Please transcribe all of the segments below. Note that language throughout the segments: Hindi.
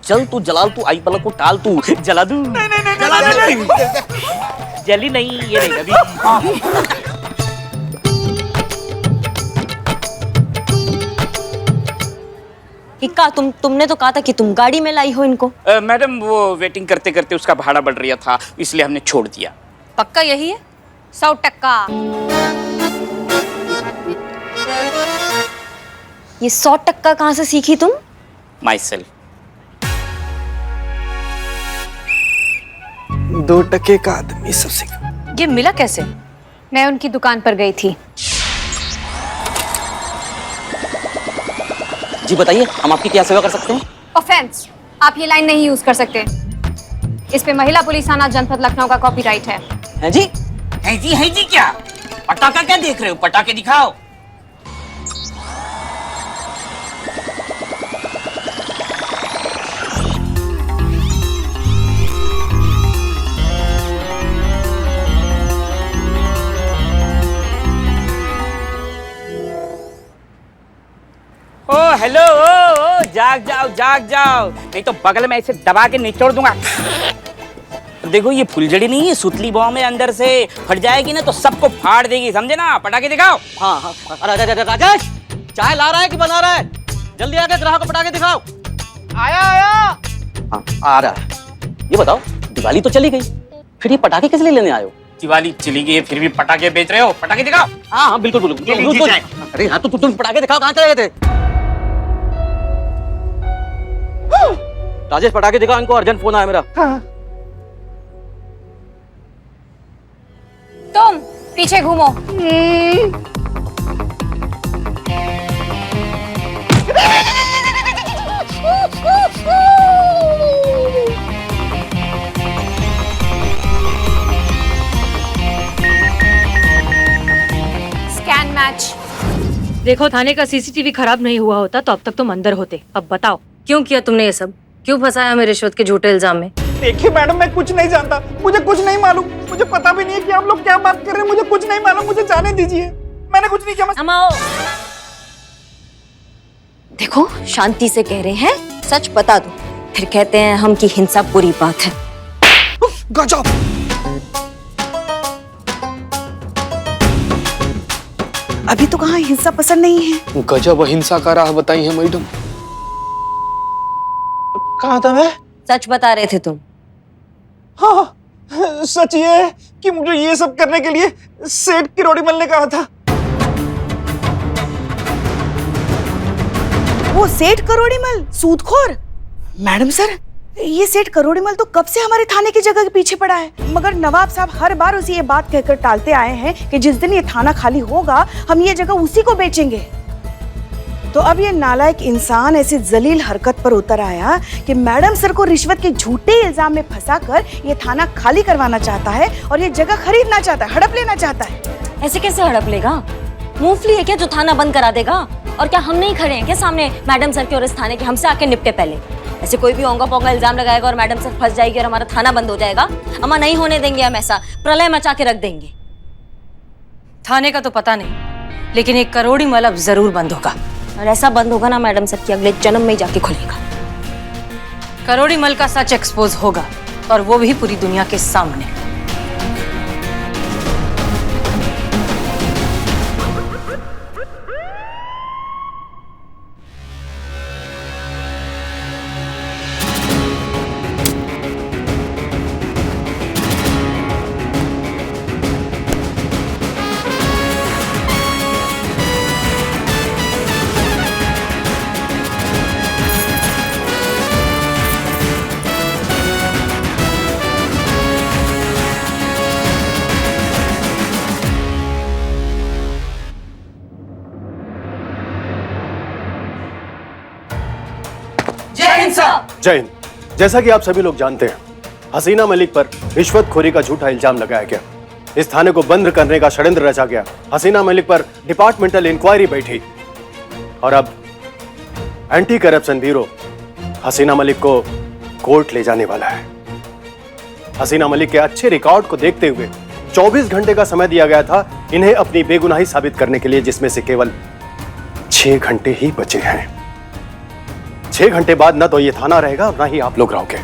जल तू जलाल तू आई पलक को टाल तू जला दूं। नहीं जली नहीं, ये नहीं अभी। इक्का तुमने तो कहा था कि तुम गाड़ी में लाई हो इनको। मैडम वो वेटिंग करते करते उसका भाड़ा बढ़ रहा था, इसलिए हमने छोड़ दिया। पक्का यही है? 100%। ये 100% कहाँ से सीखी तुम? My self. 2% का आदमी सब सीखा। ये मिला कैसे? मैं उनकी दुकान पर गई थी। जी बताइए, हम आपकी क्या सेवा कर सकते हैं? ऑफेंस, आप ये लाइन नहीं यूज कर सकते। इस पे महिला पुलिस थाना जनपद लखनऊ का कॉपीराइट है। हैं जी? है जी क्या? पटाखा क्या देख रहे हो? पटाखे दिखाओ। ओ हेलो, ओ जाग जाओ, नहीं तो बगल में ऐसे दबा के निचोड़ दूंगा। देखो ये फुलझड़ी नहीं है, सुतली बॉम्ब है, अंदर से फट जाएगी ना तो सबको फाड़ देगी, समझे ना? पटाखे दिखाओ। हाँ। राजेश, चाय ला रहा है कि बना रहा है? जल्दी आके ग्राहक को पटाखे दिखाओ। आया। हाँ, आ रहा है। ये बताओ, दिवाली तो चली गई, फिर ये पटाखे किस लिए लेने आए हो? दिवाली चली गई है फिर भी पटाखे बेच रहे हो? पटाखे दिखाओ। हाँ, बिल्कुल। अरे हाँ, तो तुम पटाखे दिखाओ, कहाँ चले गए थे? राजेश, पटाखे दिखाओ इनको, अर्जेंट फोन आया मेरा। तुम पीछे घूमो। Scan match. देखो, थाने का सीसीटीवी खराब नहीं हुआ होता तो अब तक तुम अंदर होते। अब बताओ, क्यों किया तुमने ये सब? क्यों फंसाया हमें रिश्वत के झूठे इल्जाम में? देखिए मैडम, मैं कुछ नहीं जानता, मुझे कुछ नहीं मालूम, मुझे पता भी नहीं है कि आप लोग क्या बात कर रहे हैं, मुझे कुछ नहीं मालूम, मुझे जाने दीजिए, मैंने कुछ नहीं किया। अमाओ, देखो शांति से कह रहे हैं, सच बता दो, फिर कहते हैं हम की हिंसा बुरी बात है। गजब। अभी तो कहाँ हिंसा पसंद नहीं है। गजब अहिंसा का राह बताई है मैडम। कहाँ था मैं? सच बता रहे थे तुम। हाँ, सच ये है कि मुझे ये सब करने के लिए सेठ किरोड़ीमल ने कहा था। वो सेठ करोड़ीमल सूदखोर? मैडम सर, ये सेठ करोड़ीमल तो कब से हमारे थाने की जगह के पीछे पड़ा है, मगर नवाब साहब हर बार उसे ये बात कहकर टालते आए हैं कि जिस दिन ये थाना खाली होगा हम ये जगह उसी को बेचेंगे। तो अब ये नालायक इंसान ऐसी जलील हरकत पर उतर आया कि मैडम सर को रिश्वत के झूठे इल्जाम में फंसाकर ये थाना खाली करवाना चाहता है और ये जगह खरीदना चाहता है, हड़प लेना चाहता है। ऐसे कैसे हड़प लेगा? मूंगफली है क्या जो थाना बंद करा देगा? और क्या हम नहीं खड़े हैं क्या सामने मैडम सर के और इस थाने के? हमसे आके निपटे पहले। ऐसे कोई भी ओंगा पोंगा इल्जाम लगाएगा और मैडम सर फंस जाएगी और हमारा थाना बंद हो जाएगा। अम्मा, नहीं होने देंगे हम ऐसा, प्रलय मचा के रख देंगे। थाने का तो पता नहीं, लेकिन एक करोड़ीमल अब जरूर बंद होगा। और ऐसा बंद होगा ना मैडम सर की अगले जन्म में ही जाके खुलेगा। करोड़ीमल का सच एक्सपोज होगा, और वो भी पूरी दुनिया के सामने। जय हिंद। जैसा कि आप सभी लोग जानते हैं, हसीना मलिक पर रिश्वतखोरी का झूठा इल्जाम लगाया गया। इस थाने को बंद करने का षड्यंत्र रचा गया। हसीना मलिक पर डिपार्टमेंटल इंक्वायरी बैठी और अब एंटी करप्शन ब्यूरो हसीना मलिक को कोर्ट ले जाने वाला है। हसीना मलिक के अच्छे रिकॉर्ड को देखते हुए 24 घंटे का समय दिया गया था इन्हें अपनी बेगुनाही साबित करने के लिए, जिसमें से केवल 6 घंटे ही बचे हैं। 6 घंटे बाद ना तो ये थाना रहेगा और ना ही आप लोग रहोगे,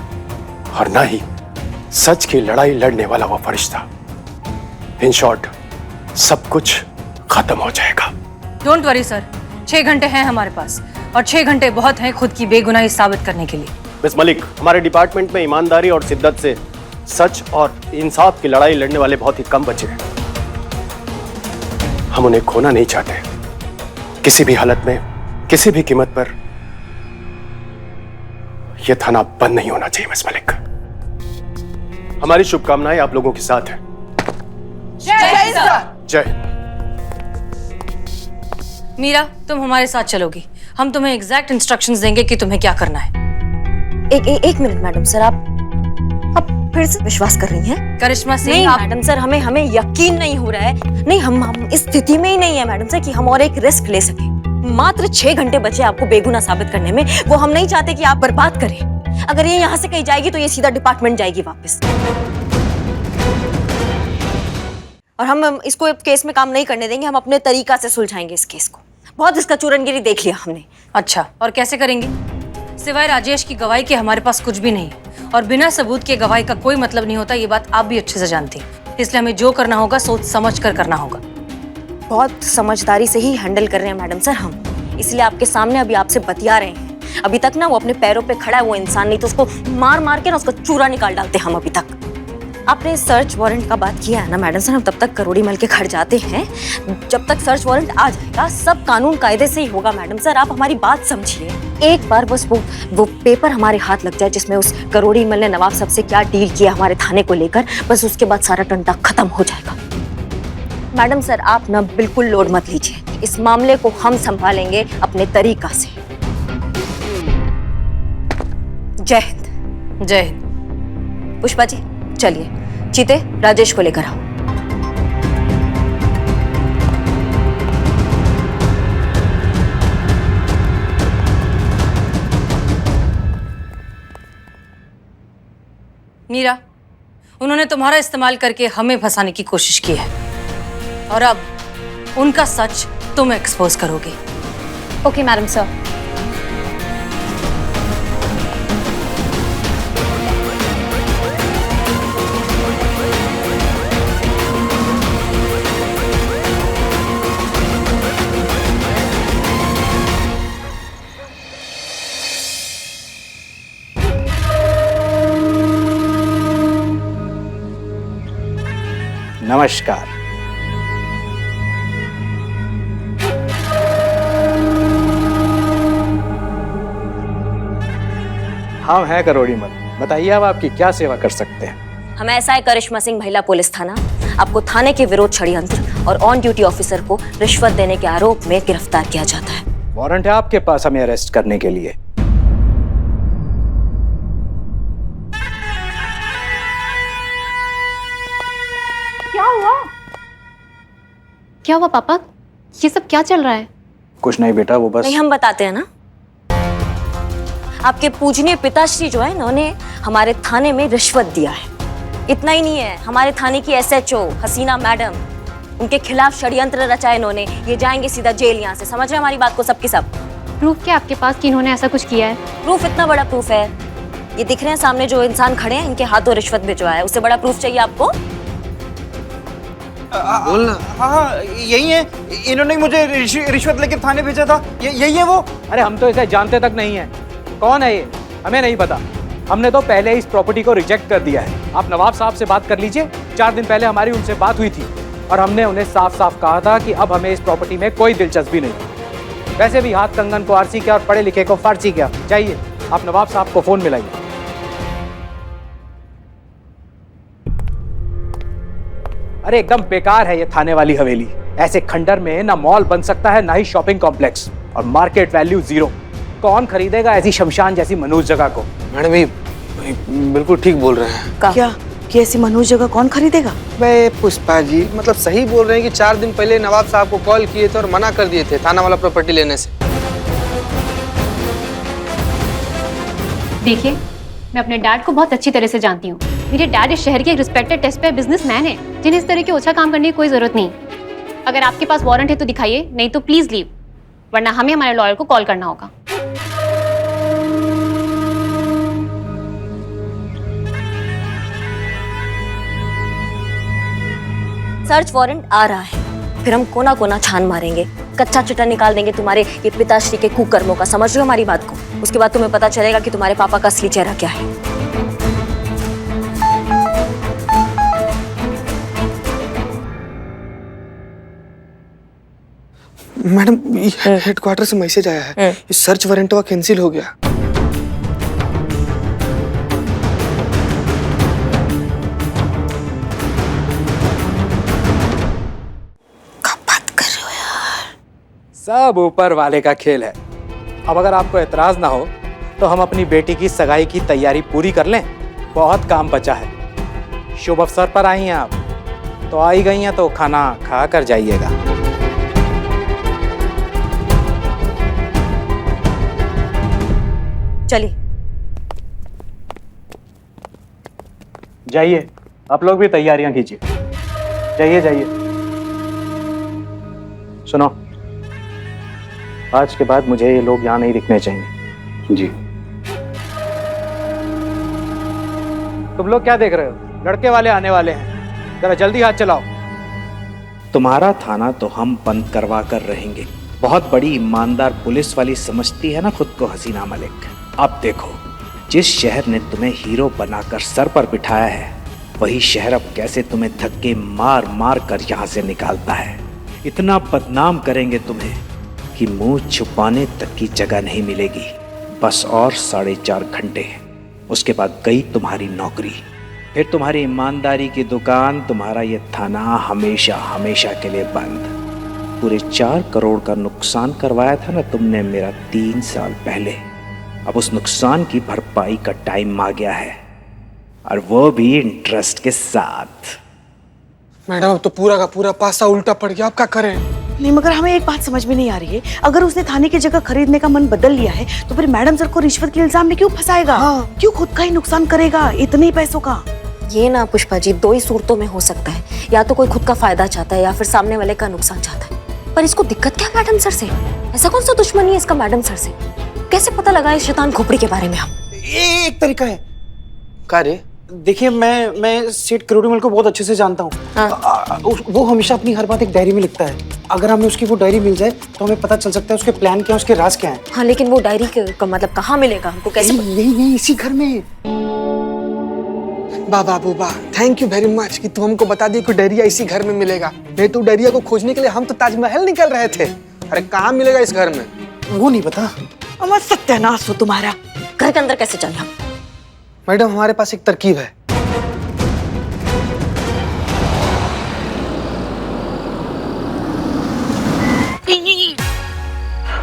और ना ही सच की लड़ाई लड़ने वाला वो फरिश्ता। इन शॉर्ट, सब कुछ खत्म हो जाएगा। डोंट वरी सर, 6 घंटे हैं हमारे पास, और 6 घंटे बहुत हैं खुद की बेगुनाही साबित करने के लिए। मिस मलिक, हमारे डिपार्टमेंट में ईमानदारी और शिद्दत से सच और इंसाफ की लड़ाई लड़ने वाले बहुत ही कम बचे हैं। हम उन्हें खोना नहीं चाहते, किसी भी हालत में, किसी भी कीमत पर। यह थाना बंद नहीं होना चाहिए मिस मलिक। हमारी शुभकामनाएं आप लोगों के साथ हैं। जय हिंद। मीरा, तुम हमारे साथ चलोगी। हम तुम्हें एग्जैक्ट इंस्ट्रक्शंस देंगे कि तुम्हें क्या करना है। एक मिनट मैडम सर, आप फिर से विश्वास कर रही हैं? करिश्मा सिंह, नहीं आप मैडम सर, हमें यकीन नहीं हो रहा है। नहीं, हम इस स्थिति में ही नहीं है मैडम सर कि हम और एक रिस्क ले सके। मात्र 6 घंटे बचे आपको बेगुनाह साबित करने में, वो हम नहीं चाहते कि आप बर्बाद करें। अगर ये यहाँ से कहीं जाएगी तो ये सीधा डिपार्टमेंट जाएगी वापस, और हम इसको केस में काम नहीं करने देंगे। हम अपने तरीका से सुलझाएंगे इस केस को। बहुत इसका चूरनगिरी देख लिया हमने। अच्छा, और कैसे करेंगे? सिवाय राजेश की गवाही के हमारे पास कुछ भी नहीं, और बिना सबूत के गवाही का कोई मतलब नहीं होता। ये बात आप भी अच्छे से जानती हैं। इसलिए हमें जो करना होगा सोच समझ कर करना होगा। बहुत समझदारी से ही हैंडल कर रहे हैं मैडम सर हम, इसलिए आपके सामने अभी आपसे बतिया रहे हैं। अभी तक ना वो अपने पैरों पे खड़ा है वो इंसान, नहीं तो उसको मार मार के ना उसका चूरा निकाल डालते हम। अभी तक आपने सर्च वारंट का बात किया है ना मैडम सर, हम तब तक करोड़ी मल के घर जाते हैं। जब तक सर्च वारंट आ जाएगा सब कानून कायदे से ही होगा मैडम सर। आप हमारी बात समझिए। एक बार बस वो पेपर हमारे हाथ लग जाए जिसमें उस करोड़ी मल ने नवाब साहब से क्या डील किया हमारे थाने को लेकर, बस उसके बाद सारा टंटा खत्म हो जाएगा। मैडम सर, आप ना बिल्कुल लोड मत लीजिए। इस मामले को हम संभालेंगे अपने तरीका से। जय हिंद। जय हिंद। पुष्पा जी चलिए, चीते राजेश को लेकर आओ। मीरा, उन्होंने तुम्हारा इस्तेमाल करके हमें फंसाने की कोशिश की है, और अब उनका सच तुम एक्सपोज करोगे। Okay madam sir. नमस्कार। हम हैं करोड़ी मल, बताइए अब आपकी क्या सेवा कर सकते हैं? हम ऐसा है करिश्मा सिंह, महिला पुलिस थाना। आपको थाने के विरोध षड्यंत्र और ऑन ड्यूटी ऑफिसर को रिश्वत देने के आरोप में गिरफ्तार किया जाता है। वारंट है आपके पास हमें अरेस्ट करने के लिए? क्या हुआ पापा? ये सब क्या चल रहा है? कुछ नहीं बेटा, वो बस नहीं, हम बताते हैं ना। आपके पूजनीय पिताश्री जो है इन्होंने हमारे थाने में रिश्वत दिया है। इतना ही नहीं है, हमारे थाने की SHO हसीना मैडम, उनके खिलाफ षड्यंत्र रचा है इन्होंने। ये जाएंगे सीधा जेल यहाँ से। समझ रहे हैं हमारी बात को? सबके सब प्रूफ क्या आपके पास कि इन्होंने ऐसा कुछ किया है? प्रूफ, इतना बड़ा प्रूफ है। ये दिख रहे हैं सामने जो इंसान खड़े हैं, इनके हाथों रिश्वत भिजवाया है। उससे बड़ा प्रूफ चाहिए आपको? बोलना। हाँ, यही है। इन्होंने मुझे रिश्वत लेके थाने भेजा था। यही है वो। अरे हम तो इसे जानते तक नहीं है। कौन है ये? हमें नहीं पता। हमने तो पहले इस प्रॉपर्टी को रिजेक्ट कर दिया है। आप नवाब साहब से बात कर लीजिए। 4 दिन पहले हमारी उनसे बात हुई थी और हमने उन्हें साफ साफ कहा था कि अब हमें इस प्रॉपर्टी में कोई दिलचस्पी नहीं। वैसे भी हाथ कंगन को आरसी क्या और पढ़े लिखे को फारसी क्या। चाहिए आप नवाब साहब को फोन मिलाइए। अरे एकदम बेकार है ये थाने वाली हवेली। ऐसे खंडर में ना मॉल बन सकता है ना ही शॉपिंग कॉम्प्लेक्स, और मार्केट वैल्यू 0। कौन खरीदेगा ऐसी शमशान जैसी मनूज जगह को? मैडम ये बिल्कुल ठीक बोल रहे हैं। क्या कि ऐसी मनोज जगह कौन खरीदेगा? भाई पुष्पा जी मतलब सही बोल रहे हैं कि 4 दिन पहले नवाब साहब को कॉल किए थे और मना कर दिए थे थाना वाला प्रॉपर्टी लेने से। देखिए, मैं अपने डैड को बहुत अच्छी तरह से जानती हूँ। मेरे डैड इस शहर के एक रिस्पेक्टेड टेस्ट पे बिजनेसमैन है, जिन्हें इस तरह के ओछा काम करने की कोई जरूरत नहीं। अगर आपके पास वारंट है तो दिखाइए, नहीं तो प्लीज लीव, वरना हमें हमारे लॉयर को कॉल करना होगा। सर्च वारंट आ रहा है, फिर हम कोना कोना छान मारेंगे, कच्चा चिट्ठा निकाल देंगे तुम्हारे ये पिताश्री के कुकर्मों का। समझ रहे हो हमारी बात को? उसके बाद तुम्हें पता चलेगा कि तुम्हारे पापा का असली चेहरा क्या है। मैडम, हेडक्वार्टर से मैसेज आया है, ये सर्च वारंट कैंसिल हो गया। सब ऊपर वाले का खेल है। अब अगर आपको एतराज ना हो तो हम अपनी बेटी की सगाई की तैयारी पूरी कर लें। बहुत काम बचा है। शुभ अवसर पर आई हैं आप, तो आई गई हैं तो खाना खा कर जाइएगा। चलिए जाइए, आप लोग भी तैयारियां कीजिए। जाइए जाइए। सुनो, आज के बाद मुझे ये लोग यहाँ नहीं दिखने चाहिए। जी। तुम लोग क्या देख रहे हो? लड़के वाले आने वाले हैं, जरा जल्दी हाथ चलाओ। तुम्हारा थाना तो हम बंद करवा कर रहेंगे। बहुत बड़ी ईमानदार पुलिस वाली समझती है ना खुद को हसीना मलिक। अब देखो, जिस शहर ने तुम्हें हीरो बनाकर सर पर बिठाया है, वही शहर अब कैसे तुम्हें धक्के मार मार कर यहाँ से निकालता है। इतना बदनाम करेंगे तुम्हें कि मुंह छुपाने तक की जगह नहीं मिलेगी। बस और 4.5 घंटे, उसके बाद गई तुम्हारी नौकरी। फिर तुम्हारी ईमानदारी की दुकान, तुम्हारा ये थाना हमेशा हमेशा के लिए बंद। पूरे 4 करोड़ का नुकसान करवाया था ना तुमने मेरा 3 साल पहले। अब उस नुकसान की भरपाई का टाइम आ गया है, और वो भी इंटरेस्ट के साथ। मैडम, अब तो पूरा का पूरा पासा उल्टा पड़ गया, अब क्या करें? नहीं, मगर हमें एक बात समझ में नहीं आ रही है। अगर उसने थाने की जगह खरीदने का मन बदल लिया है तो फिर मैडम सर को रिश्वत के इल्जाम में क्यों फंसाएगा? हाँ। क्यों खुद का ही नुकसान करेगा इतने ही पैसों का? ये ना पुष्पा जी, 2 ही सूरतों में हो सकता है। या तो कोई खुद का फायदा चाहता है या फिर सामने वाले का नुकसान चाहता है। पर इसको दिक्कत क्या मैडम सर से? ऐसा कौन सा दुश्मनी है इसका मैडम सर से? कैसे पता लगा इस शैतान खोपड़ी के बारे में? हम एक तरीका है। क्या रे? देखिए, मैं सेठ करोड़ीमल को बहुत अच्छे से जानता हूँ। हाँ। वो हमेशा अपनी हर बात एक डायरी में लिखता है। अगर हमें उसकी वो डायरी मिल जाए तो हमें पता चल सकता है उसके प्लान क्या है, उसके राज क्या है। हाँ, लेकिन वो डायरी का मतलब कहाँ मिलेगा हमको? कैसे? यही इसी घर में। बाबा बूबा, थैंक यू वेरी मच कि तुम हमको बता दिए कि डायरिया इसी घर में मिलेगा। नहीं तो डायरिया को खोजने के लिए हम तो ताजमहल निकल रहे थे। अरे कहाँ मिलेगा इस घर में? वो नहीं पता। अमर सत्यानाश हो तुम्हारा। घर के अंदर कैसे चल हम? मैडम, हमारे पास एक तरकीब है।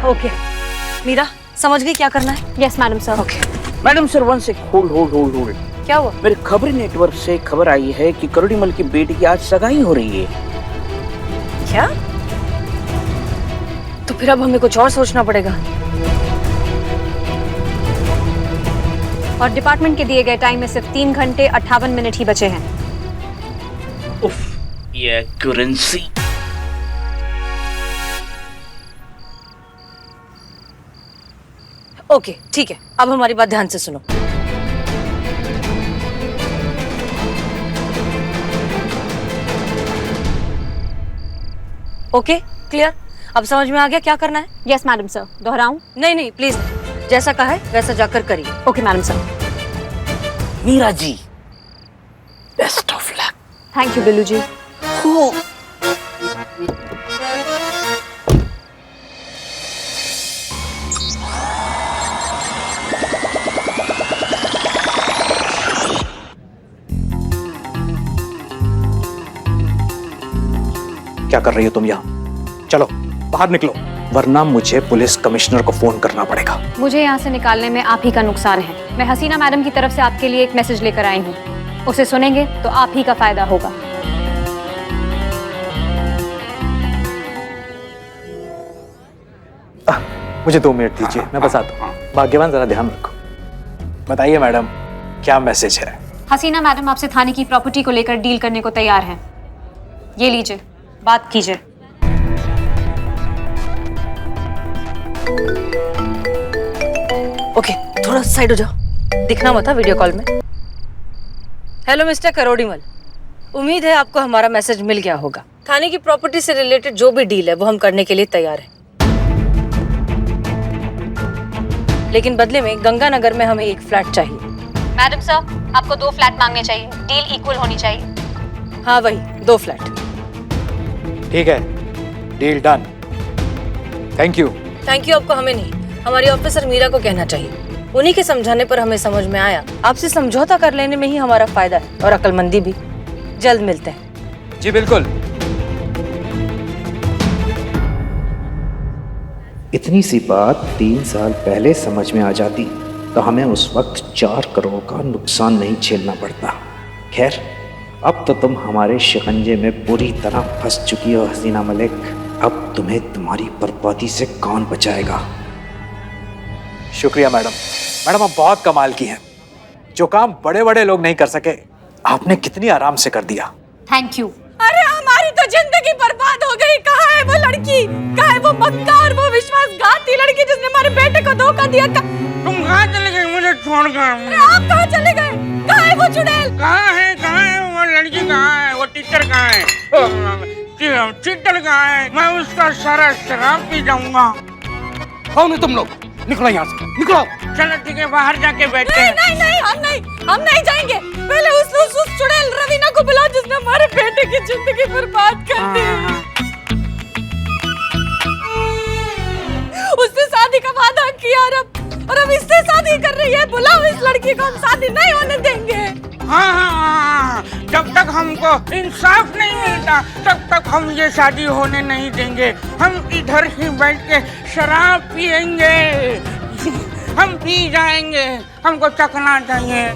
ओके मीरा, समझ गई क्या करना है? Yes madam sir. Okay. Madam sir, one sec, hold. क्या हुआ? मेरे खबरी नेटवर्क से खबर आई है कि करोड़ीमल की बेटी की आज सगाई हो रही है। क्या? तो फिर अब हमें कुछ और सोचना पड़ेगा। और डिपार्टमेंट के दिए गए टाइम में सिर्फ 3 घंटे 58 मिनट ही बचे हैं। उफ, ये करेंसी। ओके ठीक है, अब हमारी बात ध्यान से सुनो। Okay, clear? अब समझ में आ गया क्या करना है? Yes madam sir. दोहराऊं? नहीं प्लीज, जैसा कहा है वैसा जाकर करिए। Okay madam sir. Meera ji, best of luck. Thank you Billu ji. क्या कर रही हो तुम यहाँ? चलो बाहर निकलो, वरना मुझे पुलिस कमिश्नर को फोन करना पड़ेगा। मुझे यहाँ से निकालने में आप ही का नुकसान है। मैं हसीना मैडम की तरफ से आपके लिए एक मैसेज लेकर आई हूँ, उसे सुनेंगे तो आप ही का फायदा होगा। मुझे 2 मिनट दीजिए, मैं बताता हूँ। भाग्यवान, जरा ध्यान रखो। बताइए मैडम, क्या मैसेज है? हसीना मैडम आपसे थाने की प्रॉपर्टी को लेकर डील करने को तैयार हैं। ये लीजिए, बात कीजिए। ओके, थोड़ा साइड हो जाओ, दिखना मत वीडियो कॉल में। हेलो मिस्टर करोड़ीमल, उम्मीद है आपको हमारा मैसेज मिल गया होगा। थाने की प्रॉपर्टी से रिलेटेड जो भी डील है वो हम करने के लिए तैयार हैं। लेकिन बदले में गंगानगर में हमें एक फ्लैट चाहिए। मैडम सर, आपको 2 फ्लैट मांगने चाहिए, डील इक्वल होनी चाहिए। हाँ वही 2 फ्लैट। ठीक है, deal done. Thank you. Thank you आपको हमें नहीं, हमारी ऑफिसर मीरा को कहना चाहिए। उन्हीं के समझाने पर हमें समझ में आया आपसे समझौता कर लेने में ही हमारा फायदा है और अक्लमंदी भी। जल्द मिलते हैं। जी बिल्कुल। इतनी सी बात 3 साल पहले समझ में आ जाती तो हमें उस वक्त 4 करोड़ का नुकसान नहीं झेलना पड़ता। खैर, अब तो तुम हमारे शिकंजे में पूरी तरह फंस चुकी हो हसीना मलिक। अब तुम्हें तुम्हारी बर्बादी से कौन बचाएगा? शुक्रिया मैडम। मैडम आप बहुत कमाल की हैं। जो काम बड़े बड़े लोग नहीं कर सके, आपने कितनी आराम से कर दिया। Thank you. अरे हमारी तो जिंदगी बर्बाद हो गई। कहाँ है वो लड़की? कहाँ है वो मक्कार, वो विश्वासघाती लड़की जिसने हमारे बेटे को धोखा दिया? तुम कहाँ चले गए मुझे छोड़कर? अरे आप कहाँ चले गए? कहाँ है वो चुड़ैल? कहाँ है वो लड़की? कहाँ है वो टीचर? कहाँ है टीचर? कहाँ है? मैं उसका सारा शराब पी जाऊंगा। कौन है तुम लोग? निकलो यहाँ से, निकलो। चलो ठीक है, बाहर जाके बैठते हैं। नहीं, हम नहीं जाएंगे। पहले उस चुड़ैल रवीना को बुलाओ जिसने हमारे बेटे की जिंदगी बर्बाद कर दी। उससे शादी का वादा किया और अब इससे शादी कर रही है। बुलाओ इस लड़की को, हम शादी नहीं होने देंगे। हाँ, जब तक हमको इंसाफ नहीं मिलता तब तक हम ये शादी होने नहीं देंगे। हम इधर ही बैठ के शराब पिएंगे, हम पी जाएंगे, हमको चखना चाहिए।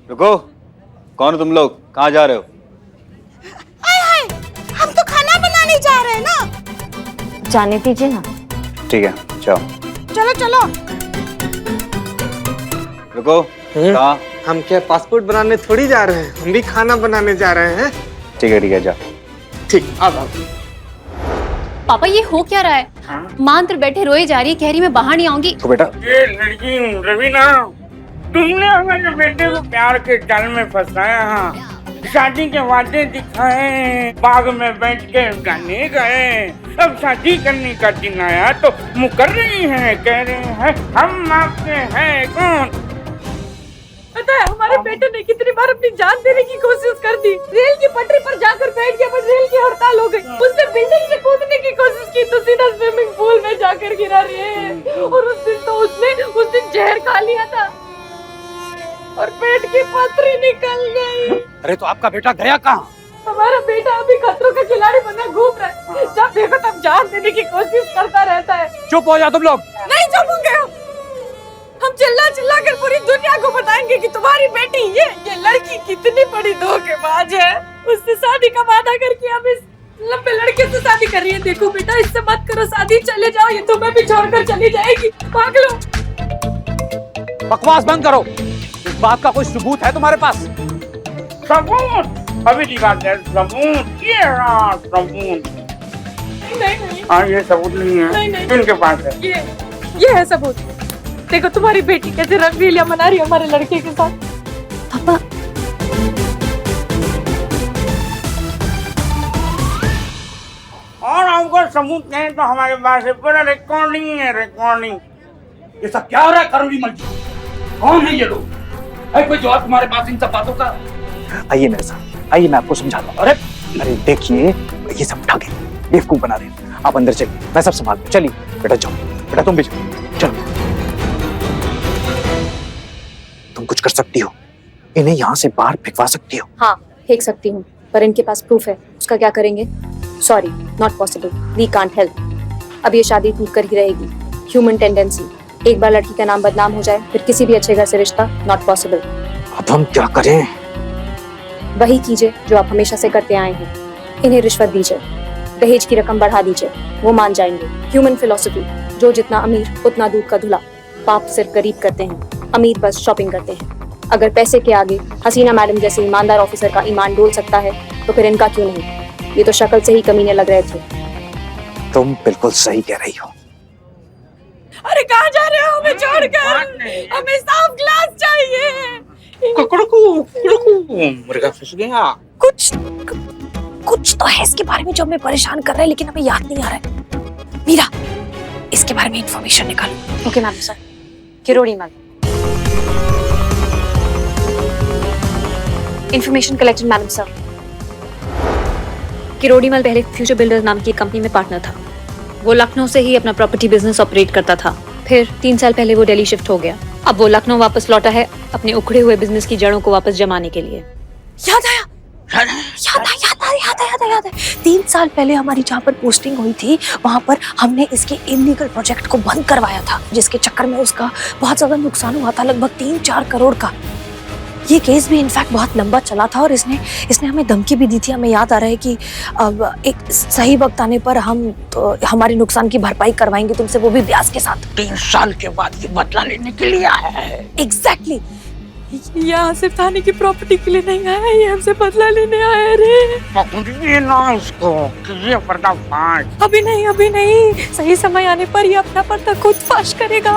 रुको, कौन हो तुम लोग? कहाँ जा रहे हो? हम तो खाना बनाने जा रहे हैं ना। जाने दीजिए ना। ठीक है, जाओ। चलो। रुको, कहाँ? हम क्या पासपोर्ट बनाने थोड़ी जा रहे हैं, हम भी खाना बनाने जा रहे हैं। ठीक है, जाओ। ठीक, अब पापा ये हो क्या रहा है? माँ अंदर बैठे रोए जा रही है, कह रही मैं बाहर नहीं आऊंगी। तो बेटा, ये लड़की रवीना, तुमने हमारे बेटे को प्यार के जाल में फंसाया। हाँ, शादी के वादे दिखाए, बाग में बैठ के गाने गाए। अब शादी करने का दिन आया तो मुकर रही हैं, कह रहे हैं हम आपके हैं कौन? पता है हमारे बेटे ने कितनी बार अपनी जान देने की कोशिश कर दी। रेल की पटरी पर जाकर बैठ गया, पर रेल की हड़ताल हो गई। उसने बिल्डिंग से कूदने की कोशिश की तो सीधा स्विमिंग पूल में जाकर गिरा रही है। और उस दिन जहर खा लिया था और पेट की पथरी निकल गई। अरे तो आपका बेटा गया कहाँ? हमारा बेटा अभी खतरों का खिलाड़ी बना घूम रहा है। जब देखो तब जान देने की कोशिश करता रहता है। चुप हो जाओ तुम लोग। नहीं चुप होंगे हम चिल्ला कर पूरी दुनिया को बताएंगे कि तुम्हारी बेटी ये लड़की कितनी बड़ी धोखेबाज है। उससे शादी का वादा करके अब इस लंबे लड़के से शादी कर रही है। देखो बेटा, इससे मत करो शादी, चले जाओ, ये तुम्हें भी छोड़कर चली जाएगी। भाग लो। बकवास बंद करो। इस बात का कोई सबूत है तुम्हारे पास? सबूत अभी दिखाते हैं। सबूत ये रहा सबूत। नहीं हाँ, ये सबूत नहीं है। नहीं। इनके पास है। ये है सबूत। देखो तुम्हारी बेटी कैसे रंगलीला मना रही है हमारे लड़के के साथ। पापा, और आपको सबूत नहीं तो हमारे पास है, पूरा रिकॉर्डिंग है, रिकॉर्डिंग। ये सब क्या हो रहा है करोड़ी मल जी? कौन है ये लोग? है कोई जवाब तुम्हारे पास इन सब बातों का? आइए मेरे साथ, आइए मैं आपको समझाता हूँ। अरे देखिए, ये सब ठगे बेवकूफ बना रहे हैं। आप अंदर चलिए, मैं सब संभाल लूं। चलिए बेटा, जाओ। बेटा तुम भी जाओ, चलो। तुम कुछ कर सकती हो, इन्हें यहाँ से बाहर फेंकवा सकती हो। हाँ, फेंक सकती हूँ, पर इनके पास प्रूफ है। उसका क्या करेंगे? Sorry, not possible, we can't help. अब ये शादी टूट कर ही रहेगी। ह्यूमन टेंडेंसी, एक बार लड़की का नाम बदनाम हो जाए फिर किसी भी अच्छे घर से रिश्ता नॉट पॉसिबल। अब हम क्या करें? वही कीजिए जो आप हमेशा से करते आए हैं। इन्हें रिश्वत दीजिए, दहेज की रकम बढ़ा दीजिए, वो मान जाएंगे। ह्यूमन फिलॉसफी, जो जितना अमीर उतना दूध का धुला। पाप सिर्फ गरीब करते हैं, अमीर बस शॉपिंग करते हैं। अगर पैसे के आगे हसीना मैडम जैसे ईमानदार ऑफिसर का ईमान डोल सकता है तो फिर इनका क्यों नहीं? ये तो शक्ल से ही कमीने लग रहे थे। तुम बिल्कुल सही कह रही हो। अरे कहाँ जा रहे हो हमें छोड़कर? हमें साफ ग्लास चाहिए। मुर्गा फंस गया। कुछ तो है इसके बारे में जो हमें परेशान कर रहा है, लेकिन हमें याद नहीं आ रहा है। मीरा, इसके बारे में इंफॉर्मेशन निकालो। Okay ma'am sir. Kirori ma'am. Information collected madam sir. Kirorimal पहले फ्यूचर बिल्डर्स नाम की एक कंपनी में पार्टनर था। वो लखनऊ से ही अपना प्रॉपर्टी बिजनेस ऑपरेट करता था। फिर 3 साल पहले वो दिल्ली शिफ्ट हो गया। अब वो लखनऊ वापस लौटा है अपने उखड़े हुए बिजनेस की जड़ों को वापस जमाने के लिए। याद आया 3 साल पहले हमारी जहाँ पर पोस्टिंग हुई थी, वहां पर हमने इसके इलीगल प्रोजेक्ट को बंद करवाया था, जिसके चक्कर में उसका बहुत ज्यादा नुकसान हुआ था, लगभग 3-4 करोड़ का। ये केस भी इनफैक्ट बहुत लंबा चला था और इसने हमें धमकी भी दी थी। हमें याद आ रहा है कि अब एक सही वक्त आने पर हम तो हमारे नुकसान की भरपाई करवाएंगे तुमसे, वो भी ब्याज के साथ। 3 साल के बाद ये बदला लेने के लिए आया है। एग्जैक्टली। यहाँ सिर्फ थाने की प्रॉपर्टी के लिए नहीं आया, ये हमसे बदला लेने आया रे। पकड़िए ना इसको, कीजिए पर्दाफाश। अभी नहीं, सही समय आने पर ये अपना पर्दा खुद फाश करेगा।